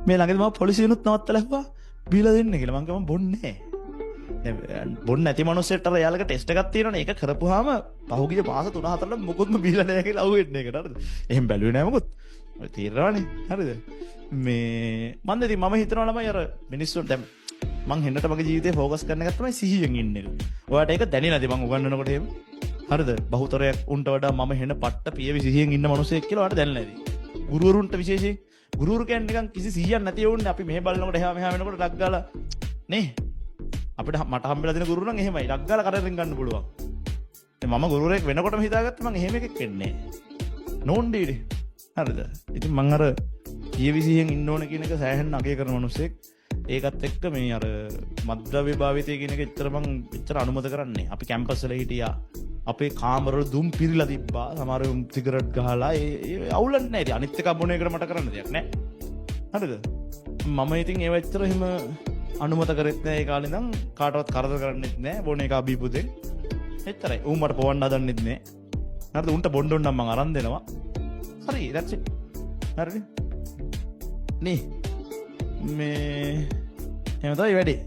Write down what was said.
මේ ළඟදී මම පොලිසියනුත් නවත්තලා ඇහුවා බීලා දෙන්න කියලා. මං කිව්වා බොන්නේ නැහැ. බොන්න නැති මිනිස්සෙක්ට අර යාළුවගේ ටෙස්ට් එකක් තියෙනවනේ. ඒක කරපුවාම පහුගිය පාස 3-4ට මොකොත්ම බීලා නැහැ කියලා අහුවෙන්නේ ඒකට. හරිද? එහෙම බැලුවේ නැහැ මොකොත්. ඔය තීරණානේ. හරිද? මේ මම ඉතින් මම හිතනවා ළමයි අර මිනිස්සුන්ට දැන් මං හෙන්නට මගේ ජීවිතේ ෆෝකස් කරන එක තමයි සිහියෙන් ඉන්න එක. ඔයාලට ඒක දැනෙන්නේ නැති මං උගන්වනකොට එහෙම. හරිද? බහුතරයක් උන්ට වඩා මම හෙන්න පට්ට පියවි සිහියෙන් ඉන්න මිනිසෙක් කියලා ඔයාලට දැනෙන්නේ නැති. ගුරුවරුන්ට විශේෂයෙන් ගුරුවරු කියන්නේ නිකන් කිසි සිහියක් නැති වුන්නේ අපි මෙහෙ බලනකොට එහා මෙහා වෙනකොට ඩක් ගාලා නේ අපිට මට හම්බෙලා දෙන ගුරුවරු නම් එහෙමයි ඩක් ගාලා කරෙන් ගන්න පුළුවන්. මම ගුරුවරයෙක් වෙනකොටම හිතාගත්තා මං එහෙම එකෙක් වෙන්නේ නැහැ. නෝන්ඩීඩි. හරිද? ඉතින් මං අර පියවි සිහියෙන් ඉන්න ඕන කියන එක සෑහෙන අගය කරන මිනිසෙක්. ඒකත් එක්ක මේ අර මද්ද්‍රව්‍ය භාවිතය කියන එක එච්චර අනුමත කරන්නේ. අපි කැම්පස් වල හිටියා. අපේ කාමරවල දුම් පිරීලා තිබ්බා. සමහර සිගරට් ගහලා ඒ අවුලක් නැහැ. ඉතින් අනිත් එක බොන එකට මට කරන්න දෙයක් නැහැ. හරිද? මම ඉතින් ඒව එච්චර එහෙම අනුමත කරෙත් නැහැ ඒ කාලේ ඉඳන් කාටවත් කරදර කරන්නෙත් නැහැ. බොන එක බීපු දෙයක්. එච්චරයි. ඌ මට පොවන්න හදන්නෙත් නැහැ. හරිද? උන්ට බොන්න ඕන නම් මං අරන් දෙනවා. හරි that's it. හරිද? නේ මේ එහෙම තමයි වැඩේ.